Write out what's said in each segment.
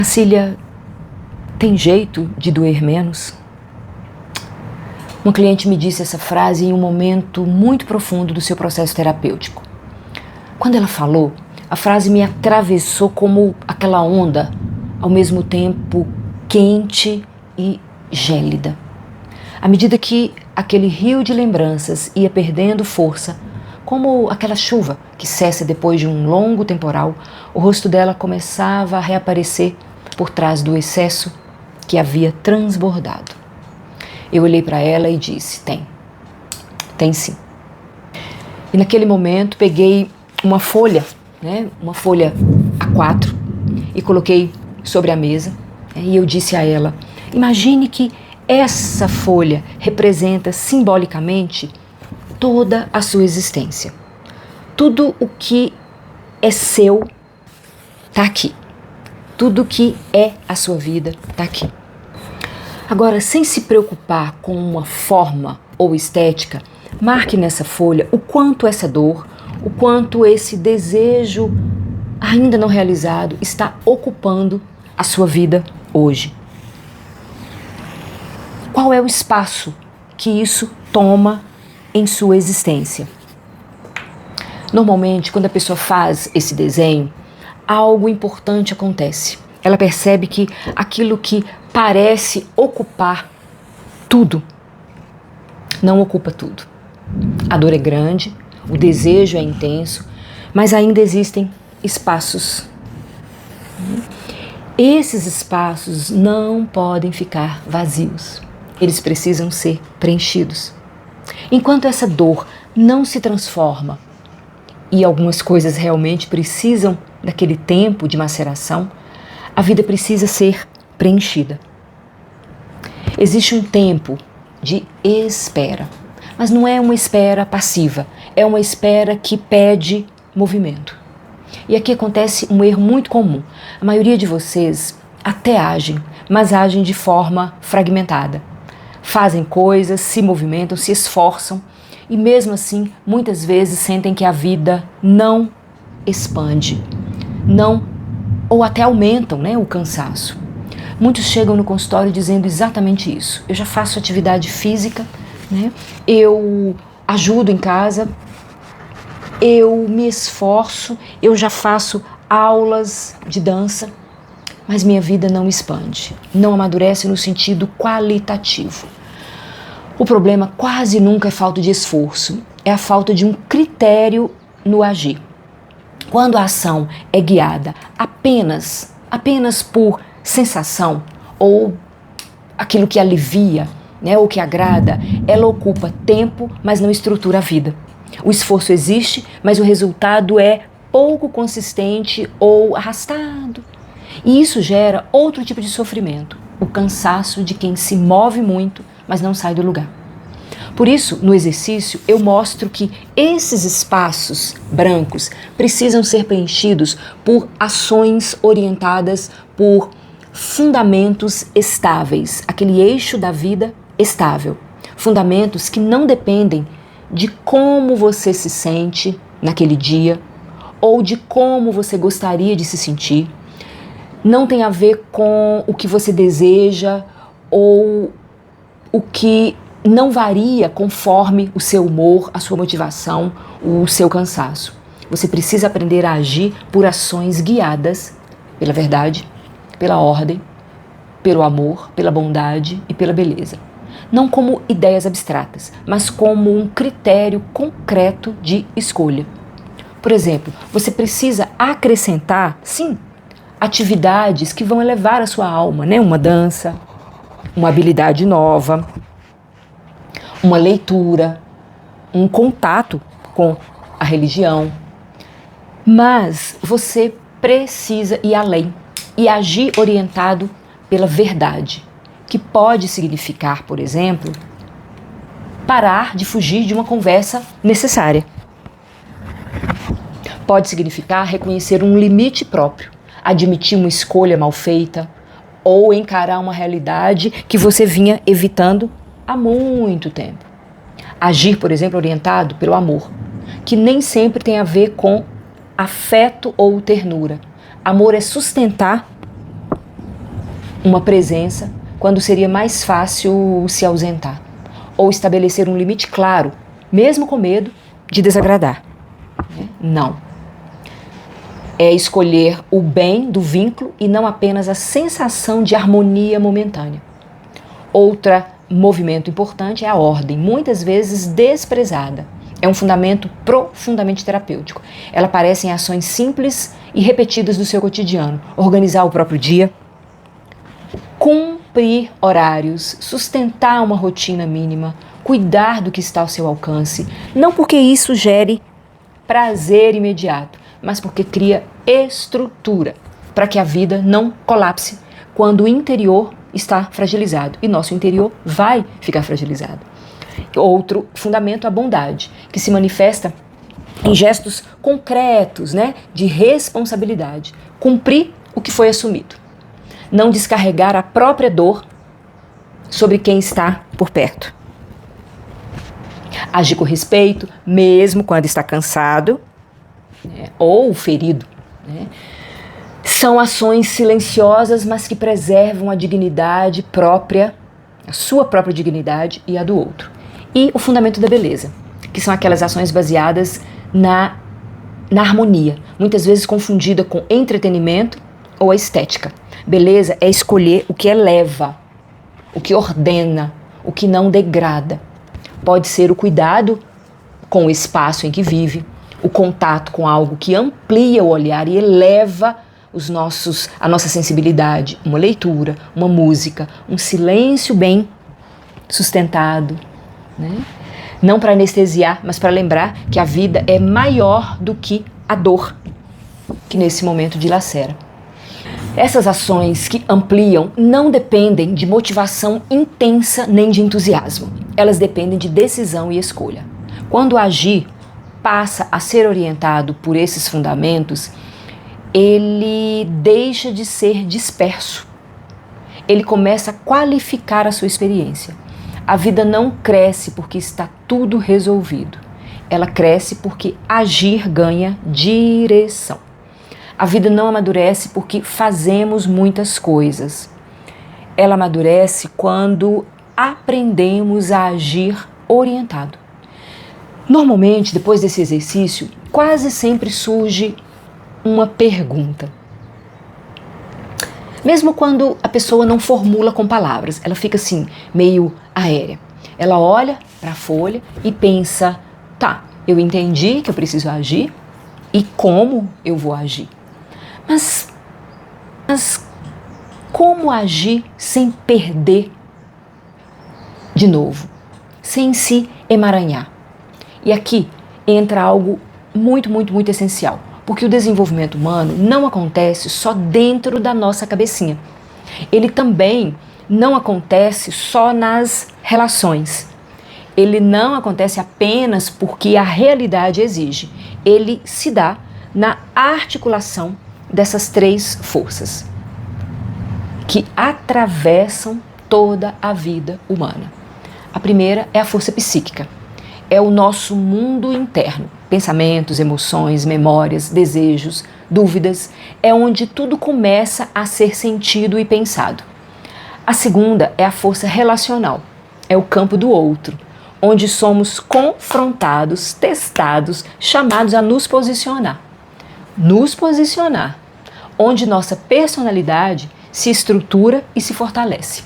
Cília, tem jeito de doer menos? Uma cliente me disse essa frase em um momento muito profundo do seu processo terapêutico. Quando ela falou, a frase me atravessou como aquela onda, ao mesmo tempo quente e gélida. À medida que aquele rio de lembranças ia perdendo força, como aquela chuva que cessa depois de um longo temporal, o rosto dela começava a reaparecer por trás do excesso que havia transbordado. Eu olhei para ela e disse: tem sim. E naquele momento peguei uma folha, uma folha A4 e coloquei sobre a mesa, e eu disse a ela: imagine que essa folha representa simbolicamente toda a sua existência. Tudo o que é seu está aqui. Tudo o que é a sua vida está aqui. Agora, sem se preocupar com uma forma ou estética, marque nessa folha o quanto essa dor, o quanto esse desejo ainda não realizado está ocupando a sua vida hoje. Qual é o espaço que isso toma em sua existência? Normalmente, quando a pessoa faz esse desenho, algo importante acontece. Ela percebe que aquilo que parece ocupar tudo, não ocupa tudo. A dor é grande, o desejo é intenso, mas ainda existem espaços. Esses espaços não podem ficar vazios. Eles precisam ser preenchidos. Enquanto essa dor não se transforma, e algumas coisas realmente precisam daquele tempo de maceração, a vida precisa ser preenchida. Existe um tempo de espera, mas não é uma espera passiva, é uma espera que pede movimento. E aqui acontece um erro muito comum. A maioria de vocês até agem, mas agem de forma fragmentada. Fazem coisas, se movimentam, se esforçam e mesmo assim muitas vezes sentem que a vida não expande, ou até aumentam, o cansaço. Muitos chegam no consultório dizendo exatamente isso. Eu já faço atividade física, eu ajudo em casa, eu me esforço, eu já faço aulas de dança, mas minha vida não expande, não amadurece no sentido qualitativo. O problema quase nunca é falta de esforço, é a falta de um critério no agir. Quando a ação é guiada apenas por sensação ou aquilo que alivia, ou que agrada, ela ocupa tempo, mas não estrutura a vida. O esforço existe, mas o resultado é pouco consistente ou arrastado. E isso gera outro tipo de sofrimento, o cansaço de quem se move muito, mas não sai do lugar. Por isso, no exercício, eu mostro que esses espaços brancos precisam ser preenchidos por ações orientadas por fundamentos estáveis, aquele eixo da vida estável. Fundamentos que não dependem de como você se sente naquele dia ou de como você gostaria de se sentir. Não tem a ver com o que você deseja ou o que não varia conforme o seu humor, a sua motivação, o seu cansaço. Você precisa aprender a agir por ações guiadas pela verdade, pela ordem, pelo amor, pela bondade e pela beleza. Não como ideias abstratas, mas como um critério concreto de escolha. Por exemplo, você precisa acrescentar, sim, atividades que vão elevar a sua alma, uma dança, uma habilidade nova, uma leitura, um contato com a religião. Mas você precisa ir além e agir orientado pela verdade, que pode significar, por exemplo, parar de fugir de uma conversa necessária. Pode significar reconhecer um limite próprio, admitir uma escolha mal feita ou encarar uma realidade que você vinha evitando há muito tempo. Agir, por exemplo, orientado pelo amor, que nem sempre tem a ver com afeto ou ternura. Amor é sustentar uma presença quando seria mais fácil se ausentar, ou estabelecer um limite claro, mesmo com medo de desagradar. Não. É escolher o bem do vínculo e não apenas a sensação de harmonia momentânea. Outro movimento importante é a ordem, muitas vezes desprezada. É um fundamento profundamente terapêutico. Ela aparece em ações simples e repetidas do seu cotidiano. Organizar o próprio dia, cumprir horários, sustentar uma rotina mínima, cuidar do que está ao seu alcance, não porque isso gere prazer imediato, mas porque cria estrutura para que a vida não colapse quando o interior está fragilizado, e nosso interior vai ficar fragilizado. Outro fundamento, a bondade, que se manifesta em gestos concretos, de responsabilidade. Cumprir o que foi assumido. Não descarregar a própria dor sobre quem está por perto. Agir com respeito, mesmo quando está cansado, ou ferido. São ações silenciosas, mas que preservam a dignidade própria, a sua própria dignidade e a do outro. E o fundamento da beleza, que são aquelas ações baseadas na harmonia, muitas vezes confundida com entretenimento ou a estética. Beleza é escolher o que eleva, o que ordena, o que não degrada. Pode ser o cuidado com o espaço em que vive, o contato com algo que amplia o olhar e eleva a nossa sensibilidade, uma leitura, uma música, um silêncio bem sustentado, Não para anestesiar, mas para lembrar que a vida é maior do que a dor que nesse momento dilacera. Essas ações que ampliam não dependem de motivação intensa nem de entusiasmo. Elas dependem de decisão e escolha. Quando agir passa a ser orientado por esses fundamentos, ele deixa de ser disperso. Ele começa a qualificar a sua experiência. A vida não cresce porque está tudo resolvido. Ela cresce porque agir ganha direção. A vida não amadurece porque fazemos muitas coisas. Ela amadurece quando aprendemos a agir orientado. Normalmente, depois desse exercício, quase sempre surge uma pergunta. Mesmo quando a pessoa não formula com palavras, ela fica assim, meio aérea. Ela olha para a folha e pensa, tá, eu entendi que eu preciso agir e como eu vou agir. Mas como agir sem perder de novo, sem se emaranhar? E aqui entra algo muito, muito, muito essencial. Porque o desenvolvimento humano não acontece só dentro da nossa cabecinha. Ele também não acontece só nas relações. Ele não acontece apenas porque a realidade exige. Ele se dá na articulação dessas três forças que atravessam toda a vida humana. A primeira é a força psíquica. É o nosso mundo interno. Pensamentos, emoções, memórias, desejos, dúvidas. É onde tudo começa a ser sentido e pensado. A segunda é a força relacional. É o campo do outro, onde somos confrontados, testados, chamados a nos posicionar. Nos posicionar, onde nossa personalidade se estrutura e se fortalece.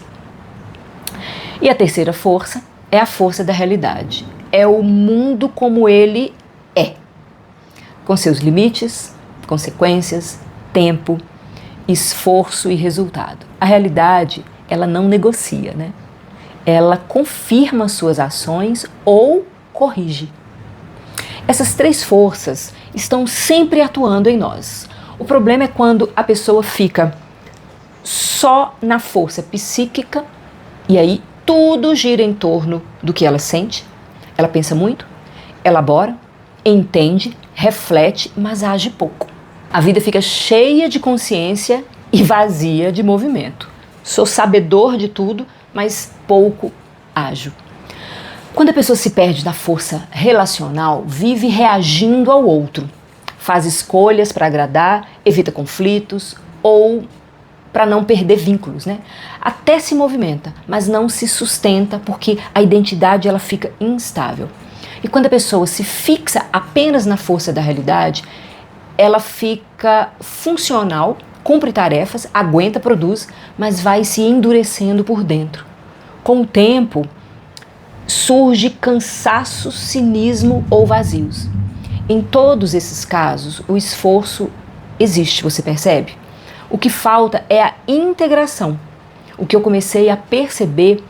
E a terceira força é a força da realidade. É o mundo como ele é, com seus limites, consequências, tempo, esforço e resultado. A realidade, ela não negocia, Ela confirma suas ações ou corrige. Essas três forças estão sempre atuando em nós. O problema é quando a pessoa fica só na força psíquica e aí tudo gira em torno do que ela sente. Ela pensa muito, elabora, entende, reflete, mas age pouco. A vida fica cheia de consciência e vazia de movimento. Sou sabedor de tudo, mas pouco ajo. Quando a pessoa se perde na força relacional, vive reagindo ao outro. Faz escolhas para agradar, evita conflitos ou para não perder vínculos, né? Até se movimenta, mas não se sustenta porque a identidade ela fica instável. E quando a pessoa se fixa apenas na força da realidade, ela fica funcional, cumpre tarefas, aguenta, produz, mas vai se endurecendo por dentro. Com o tempo, surge cansaço, cinismo ou vazios. Em todos esses casos, o esforço existe, você percebe? O que falta é a integração. O que eu comecei a perceber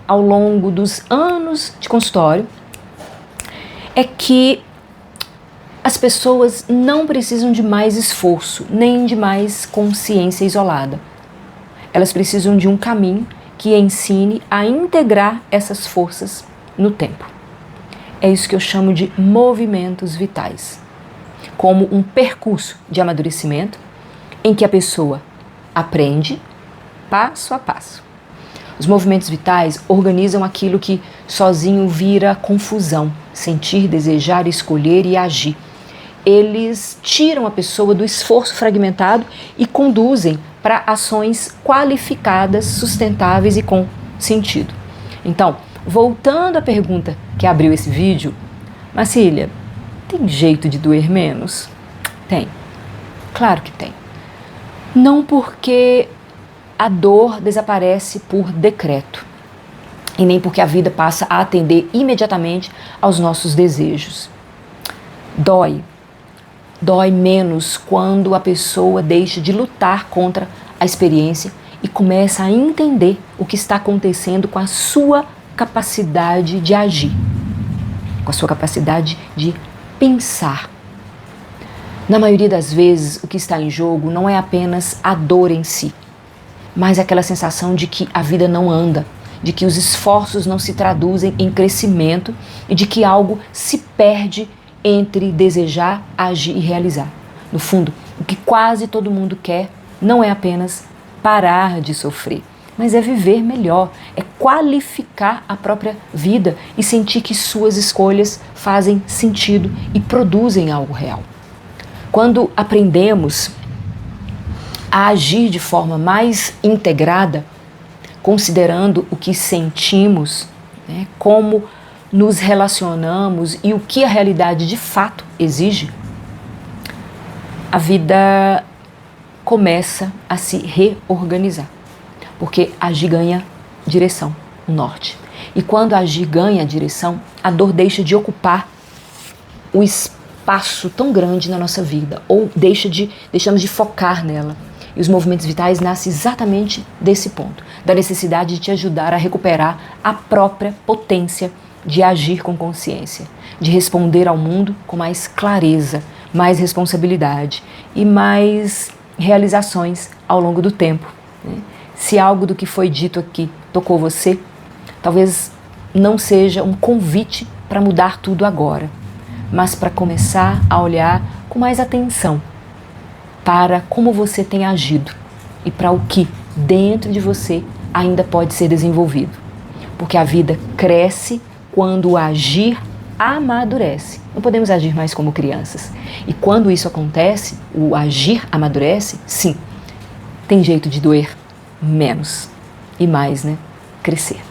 ao longo dos anos de consultório é que as pessoas não precisam de mais esforço, nem de mais consciência isolada. Elas precisam de um caminho que ensine a integrar essas forças no tempo. É isso que eu chamo de movimentos vitais, como um percurso de amadurecimento em que a pessoa aprende passo a passo. Os movimentos vitais organizam aquilo que sozinho vira confusão, sentir, desejar, escolher e agir. Eles tiram a pessoa do esforço fragmentado e conduzem para ações qualificadas, sustentáveis e com sentido. Então, voltando à pergunta que abriu esse vídeo, Marcília, tem jeito de doer menos? Tem. Claro que tem. Não porque a dor desaparece por decreto e nem porque a vida passa a atender imediatamente aos nossos desejos. Dói menos quando a pessoa deixa de lutar contra a experiência e começa a entender o que está acontecendo com a sua capacidade de agir, com a sua capacidade de pensar. Na maioria das vezes, o que está em jogo não é apenas a dor em si, mas aquela sensação de que a vida não anda, de que os esforços não se traduzem em crescimento e de que algo se perde entre desejar, agir e realizar. No fundo, o que quase todo mundo quer não é apenas parar de sofrer, mas é viver melhor, é qualificar a própria vida e sentir que suas escolhas fazem sentido e produzem algo real. Quando aprendemos a agir de forma mais integrada, considerando o que sentimos, né, como nos relacionamos e o que a realidade de fato exige, a vida começa a se reorganizar, porque agir ganha direção, um norte. E quando agir ganha direção, a dor deixa de ocupar o espaço tão grande na nossa vida, ou deixamos de focar nela. E os movimentos vitais nascem exatamente desse ponto, da necessidade de te ajudar a recuperar a própria potência de agir com consciência, de responder ao mundo com mais clareza, mais responsabilidade e mais realizações ao longo do tempo. Se algo do que foi dito aqui tocou você, talvez não seja um convite para mudar tudo agora, mas para começar a olhar com mais atenção para como você tem agido e para o que dentro de você ainda pode ser desenvolvido. Porque a vida cresce quando o agir amadurece. Não podemos agir mais como crianças. E quando isso acontece, o agir amadurece, sim, tem jeito de doer menos e mais, né? Crescer.